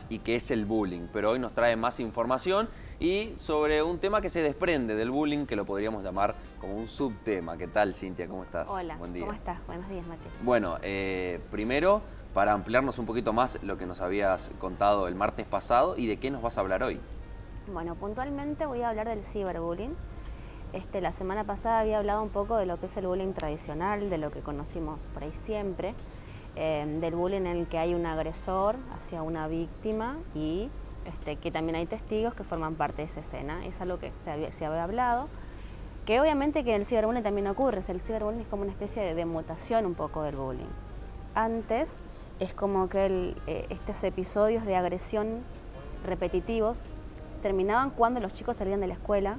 y qué es el bullying, pero hoy nos trae más información y sobre un tema que se desprende del bullying, que lo podríamos llamar como un subtema. ¿Qué tal, Cintia? ¿Cómo estás? Hola, Buen día. ¿cómo estás? Buenos días, Mati. Bueno, primero, para ampliarnos un poquito más lo que nos habías contado el martes pasado y de qué nos vas a hablar hoy. Bueno, puntualmente voy a hablar del ciberbullying. La semana pasada había hablado un poco de lo que es el bullying tradicional, de lo que conocimos por ahí siempre, del bullying en el que hay un agresor hacia una víctima y que también hay testigos que forman parte de esa escena. Es algo que se había hablado, que obviamente que en el ciberbullying también ocurre. El ciberbullying es como una especie de mutación un poco del bullying. Antes es como que estos episodios de agresión repetitivos terminaban cuando los chicos salían de la escuela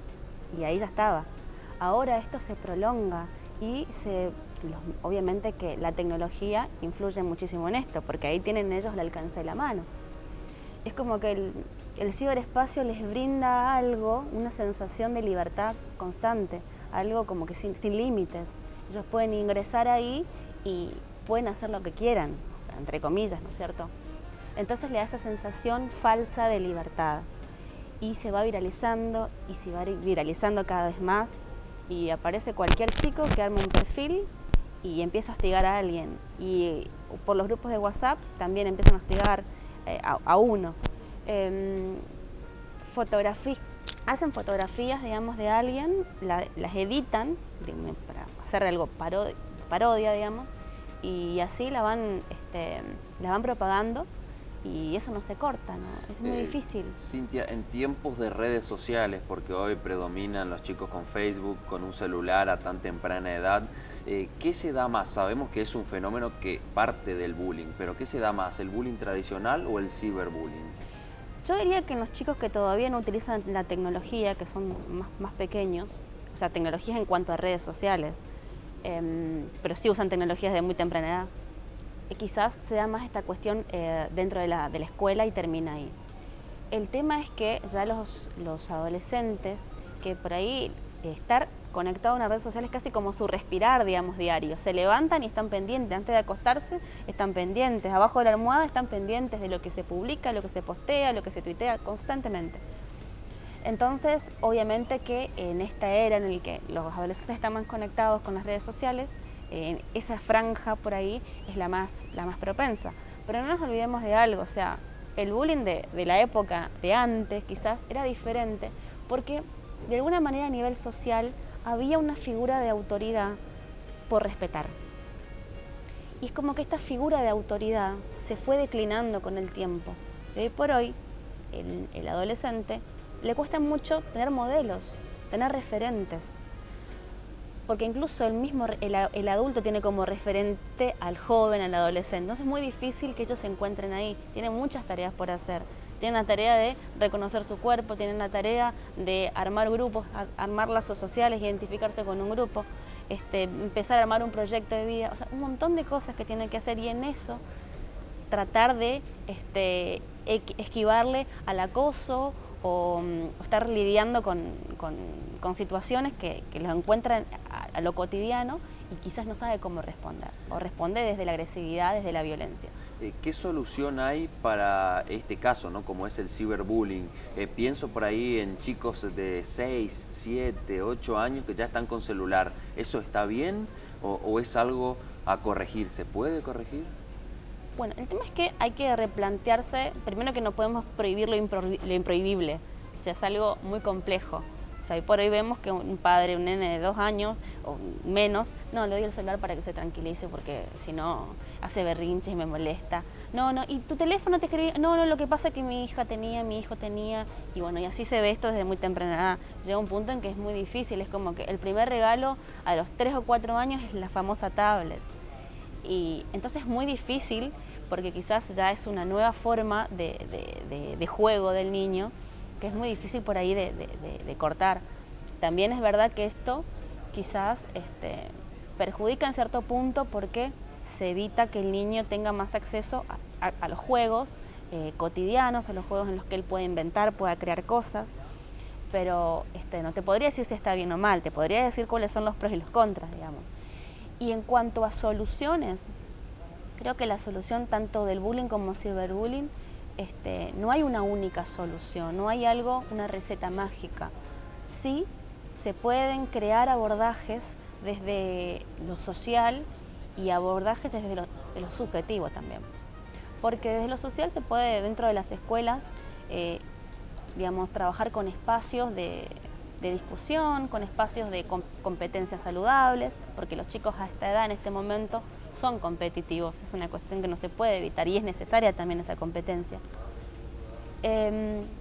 y ahí ya estaba. Ahora esto se prolonga y obviamente que la tecnología influye muchísimo en esto, porque ahí tienen ellos el alcance de la mano. Es como que el ciberespacio les brinda algo, una sensación de libertad constante, algo como que sin límites. Ellos pueden ingresar ahí y pueden hacer lo que quieran, o sea, entre comillas, ¿no es cierto? Entonces le da esa sensación falsa de libertad y se va viralizando y se va viralizando cada vez más y aparece cualquier chico que arma un perfil y empieza a hostigar a alguien, y por los grupos de WhatsApp también empiezan a hostigar a uno. Hacen fotografías, digamos, de alguien, las editan para hacer algo parodia, digamos, y así la van propagando, y eso no se corta, ¿no? Es muy difícil. Cintia, en tiempos de redes sociales, porque hoy predominan los chicos con Facebook, con un celular a tan temprana edad, ¿qué se da más? Sabemos que es un fenómeno que parte del bullying, pero ¿qué se da más, el bullying tradicional o el ciberbullying? Yo diría que en los chicos que todavía no utilizan la tecnología, que son más pequeños, o sea, tecnologías en cuanto a redes sociales, pero sí usan tecnologías de muy temprana edad, quizás se da más esta cuestión dentro de la escuela y termina ahí. El tema es que ya los adolescentes, que por ahí estar conectado a una red social es casi como su respirar, digamos, diario. Se levantan y están pendientes, antes de acostarse están pendientes, abajo de la almohada están pendientes de lo que se publica, lo que se postea, lo que se tuitea constantemente. Entonces, obviamente que en esta era en la que los adolescentes están más conectados con las redes sociales, esa franja por ahí es la más propensa. Pero no nos olvidemos de algo, o sea, el bullying de la época de antes quizás era diferente, porque de alguna manera a nivel social había una figura de autoridad por respetar. Y es como que esta figura de autoridad se fue declinando con el tiempo. Y hoy por hoy, el adolescente le cuesta mucho tener modelos, tener referentes. Porque incluso el adulto tiene como referente al joven, al adolescente. Entonces es muy difícil que ellos se encuentren ahí. Tienen muchas tareas por hacer. Tienen la tarea de reconocer su cuerpo, tienen la tarea de armar grupos, armar lazos sociales, identificarse con un grupo, empezar a armar un proyecto de vida. O sea, un montón de cosas que tienen que hacer, y en eso tratar de esquivarle al acoso o estar lidiando con situaciones que los encuentran a lo cotidiano y quizás no sabe cómo responder, o responde desde la agresividad, desde la violencia. ¿Qué solución hay para este caso, ¿no? Como es el ciberbullying? Pienso por ahí en chicos de 6, 7, 8 años que ya están con celular. ¿Eso está bien o es algo a corregir? ¿Se puede corregir? Bueno, el tema es que hay que replantearse, primero, que no podemos prohibir lo improhibible, o sea, es algo muy complejo. O sea, hoy por hoy vemos que un padre, un nene de 2 años o menos, no, le doy el celular para que se tranquilice porque si no hace berrinches y me molesta. No, y tu teléfono te escribí, no, lo que pasa es que mi hijo tenía, y bueno, y así se ve esto desde muy temprana edad. Llega un punto en que es muy difícil, es como que el primer regalo a los 3 o 4 años es la famosa tablet. Y entonces es muy difícil, porque quizás ya es una nueva forma de juego del niño, que es muy difícil por ahí de cortar. También es verdad que esto quizás perjudica en cierto punto, porque se evita que el niño tenga más acceso a los juegos cotidianos, a los juegos en los que él puede inventar, pueda crear cosas. Pero no te podría decir si está bien o mal, te podría decir cuáles son los pros y los contras, digamos. Y en cuanto a soluciones, creo que la solución tanto del bullying como ciberbullying no hay una única solución, no hay una receta mágica. Sí se pueden crear abordajes desde lo social y abordajes desde de lo subjetivo también. Porque desde lo social se puede, dentro de las escuelas, digamos, trabajar con espacios de discusión, con espacios de competencias saludables, porque los chicos a esta edad, en este momento, son competitivos, es una cuestión que no se puede evitar y es necesaria también esa competencia.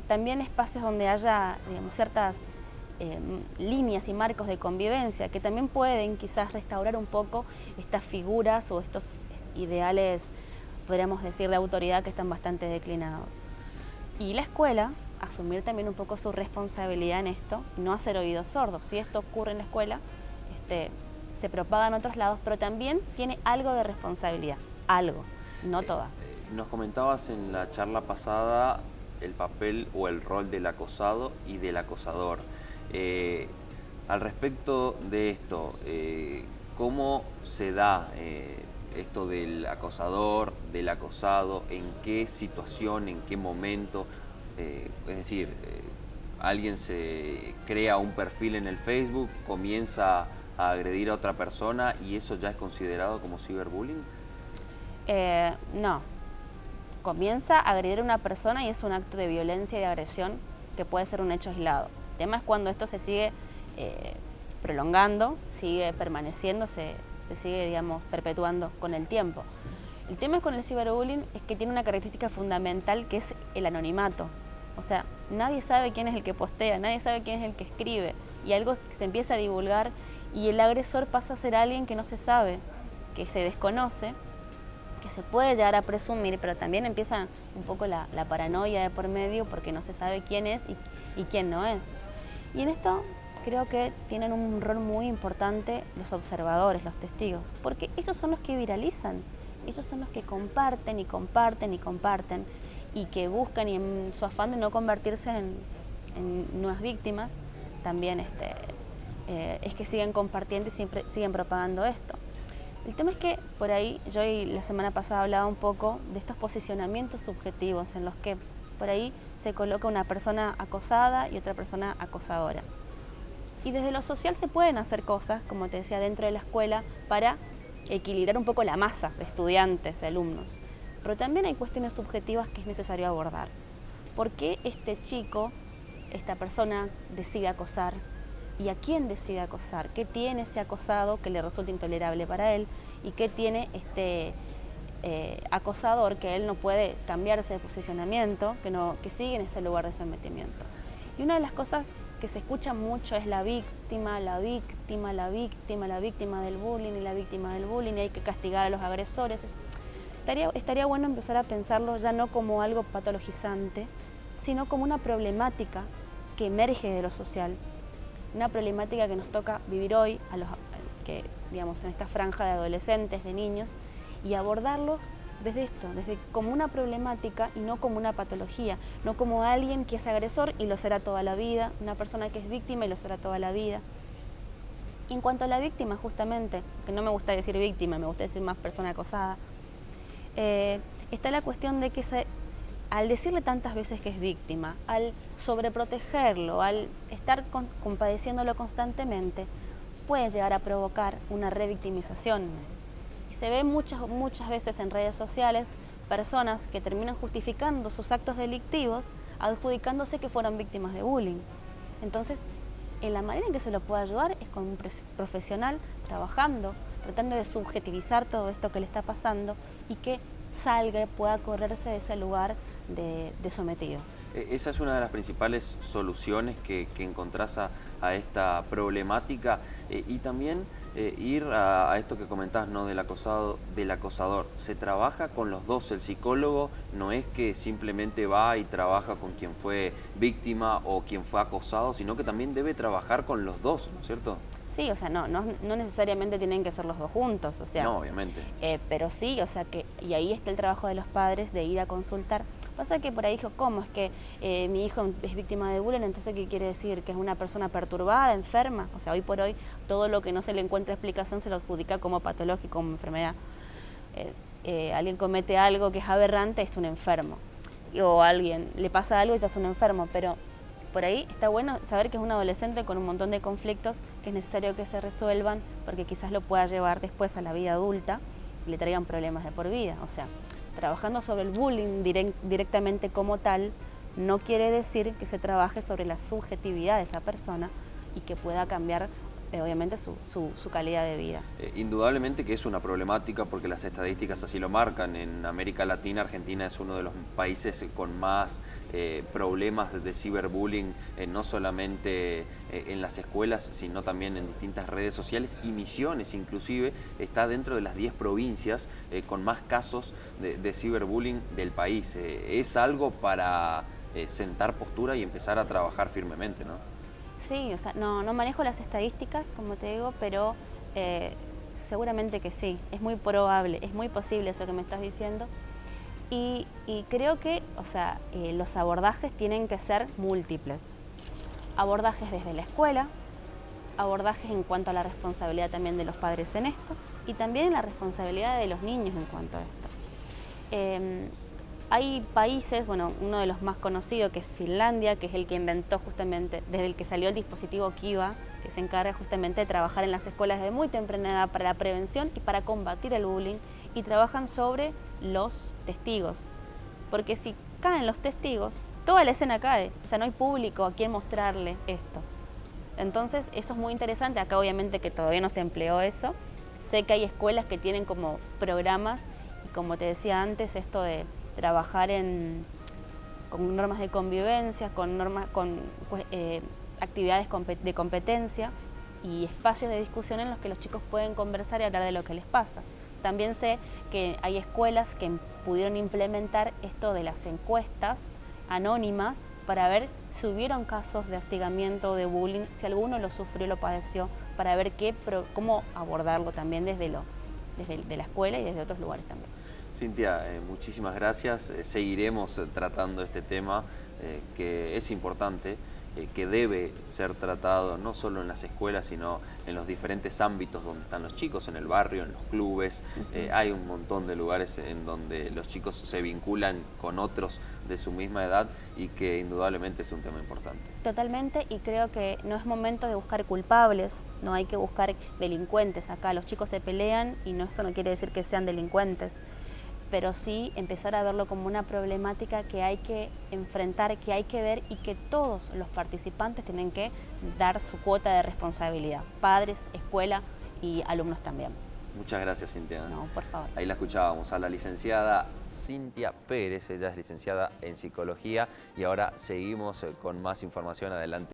También espacios donde haya, digamos, ciertas líneas y marcos de convivencia que también pueden quizás restaurar un poco estas figuras o estos ideales, podríamos decir, de autoridad que están bastante declinados. Y la escuela, asumir también un poco su responsabilidad en esto, no hacer oídos sordos. Si esto ocurre en la escuela, se propaga en otros lados, pero también tiene algo de responsabilidad, algo, no toda. Nos comentabas en la charla pasada el papel o el rol del acosado y del acosador. Al respecto de esto, ¿cómo se da esto del acosador, del acosado? ¿En qué situación, en qué momento? Es decir, alguien se crea un perfil en el Facebook, comienza a agredir a otra persona y eso ya es considerado como ciberbullying. No, comienza a agredir a una persona y es un acto de violencia y de agresión que puede ser un hecho aislado. El tema es cuando esto se sigue prolongando, sigue permaneciendo, se sigue, digamos, perpetuando con el tiempo. El tema con el ciberbullying es que tiene una característica fundamental que es el anonimato. O sea, nadie sabe quién es el que postea, nadie sabe quién es el que escribe y algo se empieza a divulgar y el agresor pasa a ser alguien que no se sabe, que se desconoce, que se puede llegar a presumir, pero también empieza un poco la paranoia de por medio porque no se sabe quién es y quién no es. Y en esto creo que tienen un rol muy importante los observadores, los testigos, porque ellos son los que viralizan, ellos son los que comparten y comparten y comparten y que buscan y en su afán de no convertirse en nuevas víctimas, también es que siguen compartiendo y siempre siguen propagando esto. El tema es que por ahí, yo la semana pasada hablaba un poco de estos posicionamientos subjetivos en los que por ahí se coloca una persona acosada y otra persona acosadora. Y desde lo social se pueden hacer cosas, como te decía, dentro de la escuela para equilibrar un poco la masa de estudiantes, de alumnos. Pero también hay cuestiones subjetivas que es necesario abordar. ¿Por qué este chico, esta persona decide acosar? ¿Y a quién decide acosar? ¿Qué tiene ese acosado que le resulta intolerable para él? ¿Y qué tiene este acosador que él no puede cambiarse de posicionamiento, que sigue en ese lugar de sometimiento? Y una de las cosas que se escucha mucho es la víctima, la víctima, la víctima, la víctima del bullying y la víctima del bullying y hay que castigar a los agresores. Estaría bueno empezar a pensarlo ya no como algo patologizante, sino como una problemática que emerge de lo social, una problemática que nos toca vivir hoy, que digamos en esta franja de adolescentes, de niños, y abordarlos desde esto, desde como una problemática y no como una patología, no como alguien que es agresor y lo será toda la vida, una persona que es víctima y lo será toda la vida. Y en cuanto a la víctima, justamente, que no me gusta decir víctima, me gusta decir más persona acosada, está la cuestión de que al decirle tantas veces que es víctima, al sobreprotegerlo, al estar compadeciéndolo constantemente, puede llegar a provocar una revictimización. Y se ve muchas veces en redes sociales personas que terminan justificando sus actos delictivos, adjudicándose que fueron víctimas de bullying. Entonces, en la manera en que se lo puede ayudar es con un profesional trabajando, tratando de subjetivizar todo esto que le está pasando y que salga y pueda correrse de ese lugar de sometido. Esa es una de las principales soluciones que encontrás a esta problemática y también ir a esto que comentás, ¿no? del acosador. Se trabaja con los dos, el psicólogo no es que simplemente va y trabaja con quien fue víctima o quien fue acosado, sino que también debe trabajar con los dos, ¿no es cierto? Sí, o sea, no necesariamente tienen que ser los dos juntos, o sea. No, obviamente. Pero sí, o sea, y ahí está el trabajo de los padres de ir a consultar. Pasa que por ahí dijo, ¿cómo? Es que mi hijo es víctima de bullying, entonces ¿qué quiere decir? ¿Que es una persona perturbada, enferma? O sea, hoy por hoy todo lo que no se le encuentra explicación se lo adjudica como patológico, como enfermedad. Alguien comete algo que es aberrante, es un enfermo. o a alguien le pasa algo y ya es un enfermo, pero por ahí está bueno saber que es un adolescente con un montón de conflictos que es necesario que se resuelvan porque quizás lo pueda llevar después a la vida adulta y le traigan problemas de por vida. O sea, trabajando sobre el bullying directamente como tal no quiere decir que se trabaje sobre la subjetividad de esa persona y que pueda cambiar obviamente su calidad de vida. Indudablemente que es una problemática porque las estadísticas así lo marcan. En América Latina, Argentina es uno de los países con más problemas de ciberbullying, no solamente en las escuelas, sino también en distintas redes sociales, y Misiones inclusive está dentro de las 10 provincias con más casos de ciberbullying del país. Es algo para sentar postura y empezar a trabajar firmemente, ¿no? Sí, o sea, no manejo las estadísticas, como te digo, pero seguramente que sí, es muy probable, es muy posible eso que me estás diciendo. Y creo que, o sea, los abordajes tienen que ser múltiples. Abordajes desde la escuela, abordajes en cuanto a la responsabilidad también de los padres en esto, y también la responsabilidad de los niños en cuanto a esto. Hay países, bueno, uno de los más conocidos que es Finlandia, que es el que inventó justamente, desde el que salió el dispositivo Kiva, que se encarga justamente de trabajar en las escuelas de muy temprana edad para la prevención y para combatir el bullying, y trabajan sobre los testigos, porque si caen los testigos, toda la escena cae, o sea, no hay público a quien mostrarle esto. Entonces, eso es muy interesante, acá obviamente que todavía no se empleó eso, sé que hay escuelas que tienen como programas, y como te decía antes, esto de trabajar con normas de convivencia, con actividades de competencia y espacios de discusión en los que los chicos pueden conversar y hablar de lo que les pasa. También sé que hay escuelas que pudieron implementar esto de las encuestas anónimas para ver si hubieron casos de hostigamiento o de bullying, si alguno lo sufrió o lo padeció, para ver cómo abordarlo también desde la escuela y desde otros lugares también. Cintia, muchísimas gracias. Seguiremos tratando este tema que es importante, que debe ser tratado no solo en las escuelas, sino en los diferentes ámbitos donde están los chicos, en el barrio, en los clubes. Hay un montón de lugares en donde los chicos se vinculan con otros de su misma edad y que indudablemente es un tema importante. Totalmente, y creo que no es momento de buscar culpables, no hay que buscar delincuentes. Acá los chicos se pelean y eso no quiere decir que sean delincuentes, pero sí empezar a verlo como una problemática que hay que enfrentar, que hay que ver y que todos los participantes tienen que dar su cuota de responsabilidad, padres, escuela y alumnos también. Muchas gracias, Cintia. No, por favor. Ahí la escuchábamos a la licenciada Cintia Pérez, ella es licenciada en Psicología, y ahora seguimos con más información. Adelante.